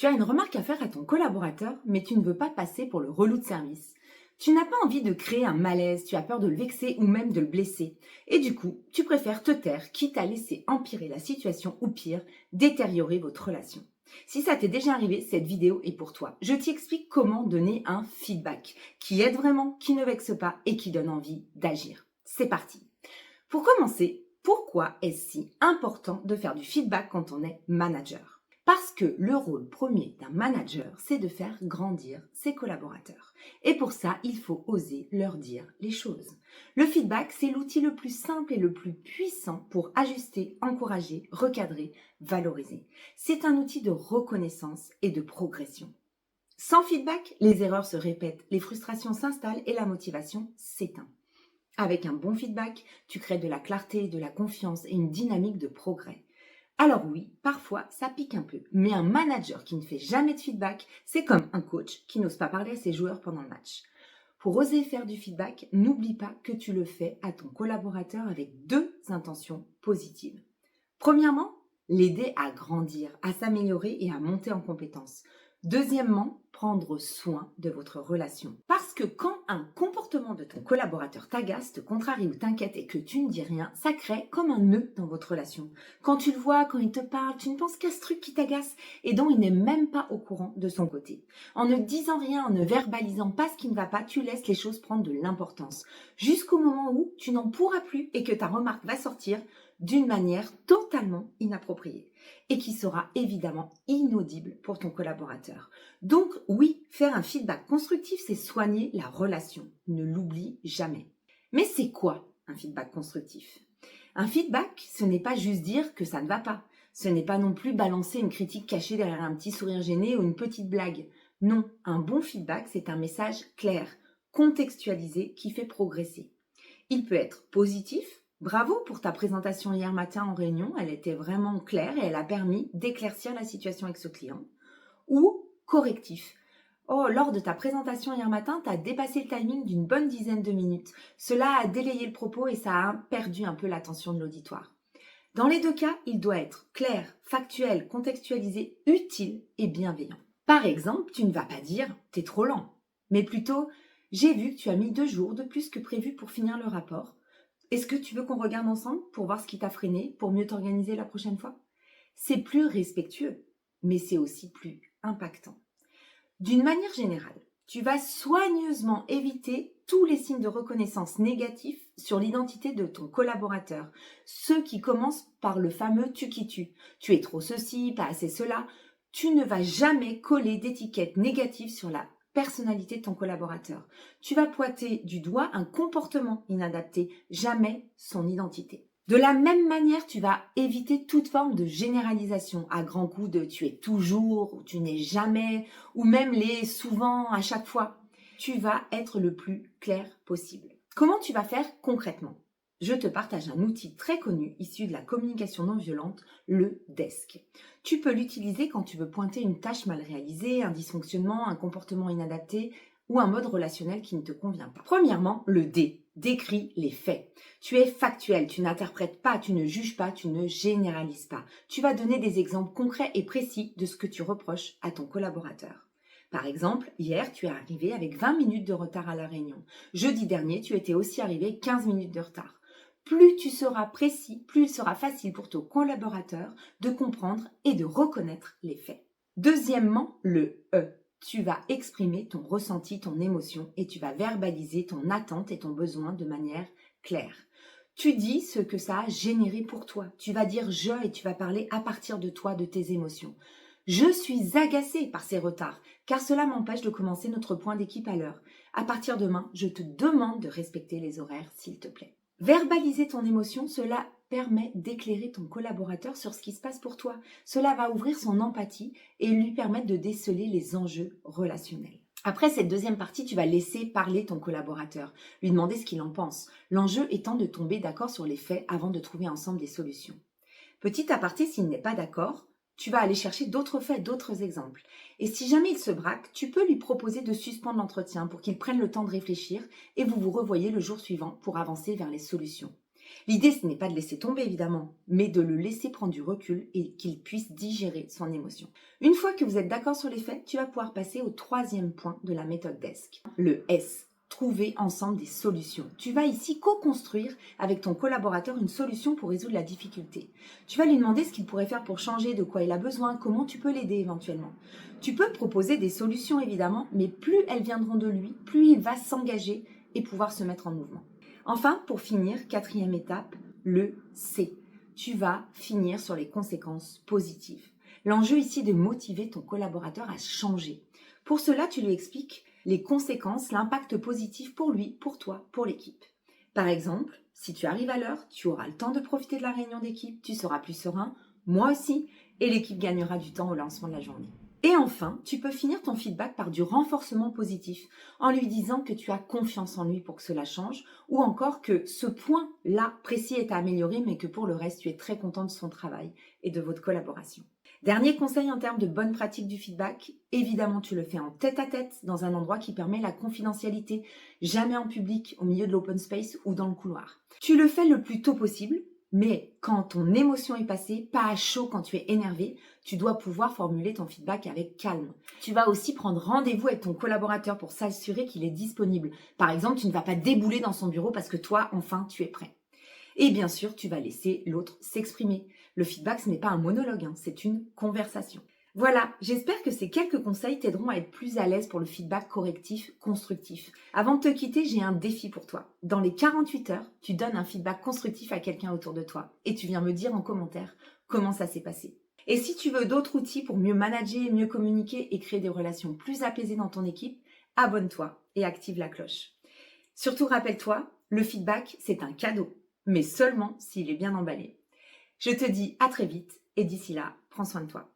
Tu as une remarque à faire à ton collaborateur, mais tu ne veux pas passer pour le relou de service. Tu n'as pas envie de créer un malaise, tu as peur de le vexer ou même de le blesser. Et du coup, tu préfères te taire, quitte à laisser empirer la situation ou pire, détériorer votre relation. Si ça t'est déjà arrivé, cette vidéo est pour toi. Je t'y explique comment donner un feedback qui aide vraiment, qui ne vexe pas et qui donne envie d'agir. C'est parti. Pour commencer, pourquoi est-ce si important de faire du feedback quand on est manager ? Parce que le rôle premier d'un manager, c'est de faire grandir ses collaborateurs. Et pour ça, il faut oser leur dire les choses. Le feedback, c'est l'outil le plus simple et le plus puissant pour ajuster, encourager, recadrer, valoriser. C'est un outil de reconnaissance et de progression. Sans feedback, les erreurs se répètent, les frustrations s'installent et la motivation s'éteint. Avec un bon feedback, tu crées de la clarté, de la confiance et une dynamique de progrès. Alors oui, parfois ça pique un peu, mais un manager qui ne fait jamais de feedback, c'est comme un coach qui n'ose pas parler à ses joueurs pendant le match. Pour oser faire du feedback, n'oublie pas que tu le fais à ton collaborateur avec deux intentions positives. Premièrement, l'aider à grandir, à s'améliorer et à monter en compétences. Deuxièmement, prendre soin de votre relation. Parce que quand un comportement de ton collaborateur t'agace, te contrarie ou t'inquiète et que tu ne dis rien, ça crée comme un nœud dans votre relation. Quand tu le vois, quand il te parle, tu ne penses qu'à ce truc qui t'agace et dont il n'est même pas au courant de son côté. En ne disant rien, en ne verbalisant pas ce qui ne va pas, tu laisses les choses prendre de l'importance. Jusqu'au moment où tu n'en pourras plus et que ta remarque va sortir d'une manière totalement inappropriée et qui sera évidemment inaudible pour ton collaborateur. Donc oui, faire un feedback constructif, c'est soigner la relation. Ne l'oublie jamais. Mais c'est quoi un feedback constructif ? Un feedback, ce n'est pas juste dire que ça ne va pas. Ce n'est pas non plus balancer une critique cachée derrière un petit sourire gêné ou une petite blague. Non, un bon feedback, c'est un message clair, contextualisé, qui fait progresser. Il peut être positif. Bravo pour ta présentation hier matin en réunion, elle était vraiment claire et elle a permis d'éclaircir la situation avec ce client. Ou correctif. Oh, lors de ta présentation hier matin, tu as dépassé le timing d'une bonne dizaine de minutes. Cela a délayé le propos et ça a perdu un peu l'attention de l'auditoire. Dans les deux cas, il doit être clair, factuel, contextualisé, utile et bienveillant. Par exemple, tu ne vas pas dire « t'es trop lent », mais plutôt « j'ai vu que tu as mis 2 jours de plus que prévu pour finir le rapport. Est-ce que tu veux qu'on regarde ensemble pour voir ce qui t'a freiné, pour mieux t'organiser la prochaine fois ?» C'est plus respectueux, mais c'est aussi plus impactant. D'une manière générale, tu vas soigneusement éviter tous les signes de reconnaissance négatifs sur l'identité de ton collaborateur. Ceux qui commencent par le fameux « tu qui tu ». Tu es trop ceci, pas assez cela. Tu ne vas jamais coller d'étiquettes négatives sur la personnalité de ton collaborateur. Tu vas pointer du doigt un comportement inadapté, jamais son identité. De la même manière, tu vas éviter toute forme de généralisation à grands coups de tu es toujours ou tu n'es jamais ou même les souvent à chaque fois. Tu vas être le plus clair possible. Comment tu vas faire concrètement ? Je te partage un outil très connu issu de la communication non violente, le DESC. Tu peux l'utiliser quand tu veux pointer une tâche mal réalisée, un dysfonctionnement, un comportement inadapté ou un mode relationnel qui ne te convient pas. Premièrement, le D. Décris les faits. Tu es factuel, tu n'interprètes pas, tu ne juges pas, tu ne généralises pas. Tu vas donner des exemples concrets et précis de ce que tu reproches à ton collaborateur. Par exemple, hier, tu es arrivé avec 20 minutes de retard à la réunion. Jeudi dernier, tu étais aussi arrivé 15 minutes de retard. Plus tu seras précis, plus il sera facile pour ton collaborateur de comprendre et de reconnaître les faits. Deuxièmement, le E. Tu vas exprimer ton ressenti, ton émotion et tu vas verbaliser ton attente et ton besoin de manière claire. Tu dis ce que ça a généré pour toi. Tu vas dire « je » et tu vas parler à partir de toi, de tes émotions. Je suis agacée par ces retards car cela m'empêche de commencer notre point d'équipe à l'heure. À partir de demain, je te demande de respecter les horaires, s'il te plaît. Verbaliser ton émotion, cela permet d'éclairer ton collaborateur sur ce qui se passe pour toi. Cela va ouvrir son empathie et lui permettre de déceler les enjeux relationnels. Après cette deuxième partie, tu vas laisser parler ton collaborateur, lui demander ce qu'il en pense. L'enjeu étant de tomber d'accord sur les faits avant de trouver ensemble des solutions. Petit aparté, s'il n'est pas d'accord, tu vas aller chercher d'autres faits, d'autres exemples. Et si jamais il se braque, tu peux lui proposer de suspendre l'entretien pour qu'il prenne le temps de réfléchir et vous vous revoyez le jour suivant pour avancer vers les solutions. L'idée, ce n'est pas de laisser tomber, évidemment, mais de le laisser prendre du recul et qu'il puisse digérer son émotion. Une fois que vous êtes d'accord sur les faits, tu vas pouvoir passer au troisième point de la méthode DESC. Le S. Trouver ensemble des solutions. Tu vas ici co-construire avec ton collaborateur une solution pour résoudre la difficulté. Tu vas lui demander ce qu'il pourrait faire pour changer, de quoi il a besoin, comment tu peux l'aider éventuellement. Tu peux proposer des solutions évidemment, mais plus elles viendront de lui, plus il va s'engager et pouvoir se mettre en mouvement. Enfin, pour finir, quatrième étape, le C. Tu vas finir sur les conséquences positives. L'enjeu ici est de motiver ton collaborateur à changer. Pour cela, tu lui expliques les conséquences, l'impact positif pour lui, pour toi, pour l'équipe. Par exemple, si tu arrives à l'heure, tu auras le temps de profiter de la réunion d'équipe, tu seras plus serein, moi aussi, et l'équipe gagnera du temps au lancement de la journée. Et enfin, tu peux finir ton feedback par du renforcement positif en lui disant que tu as confiance en lui pour que cela change ou encore que ce point-là précis est à améliorer mais que pour le reste, tu es très content de son travail et de votre collaboration. Dernier conseil en termes de bonne pratique du feedback, évidemment tu le fais en tête-à-tête dans un endroit qui permet la confidentialité, jamais en public, au milieu de l'open space ou dans le couloir. Tu le fais le plus tôt possible, mais quand ton émotion est passée, pas à chaud quand tu es énervé, tu dois pouvoir formuler ton feedback avec calme. Tu vas aussi prendre rendez-vous avec ton collaborateur pour s'assurer qu'il est disponible. Par exemple, tu ne vas pas débouler dans son bureau parce que toi, enfin, tu es prêt. Et bien sûr, tu vas laisser l'autre s'exprimer. Le feedback, ce n'est pas un monologue, c'est une conversation. Voilà, j'espère que ces quelques conseils t'aideront à être plus à l'aise pour le feedback correctif, constructif. Avant de te quitter, j'ai un défi pour toi. Dans les 48 heures, tu donnes un feedback constructif à quelqu'un autour de toi et tu viens me dire en commentaire comment ça s'est passé. Et si tu veux d'autres outils pour mieux manager, mieux communiquer et créer des relations plus apaisées dans ton équipe, abonne-toi et active la cloche. Surtout, rappelle-toi, le feedback, c'est un cadeau, mais seulement s'il est bien emballé. Je te dis à très vite et d'ici là, prends soin de toi.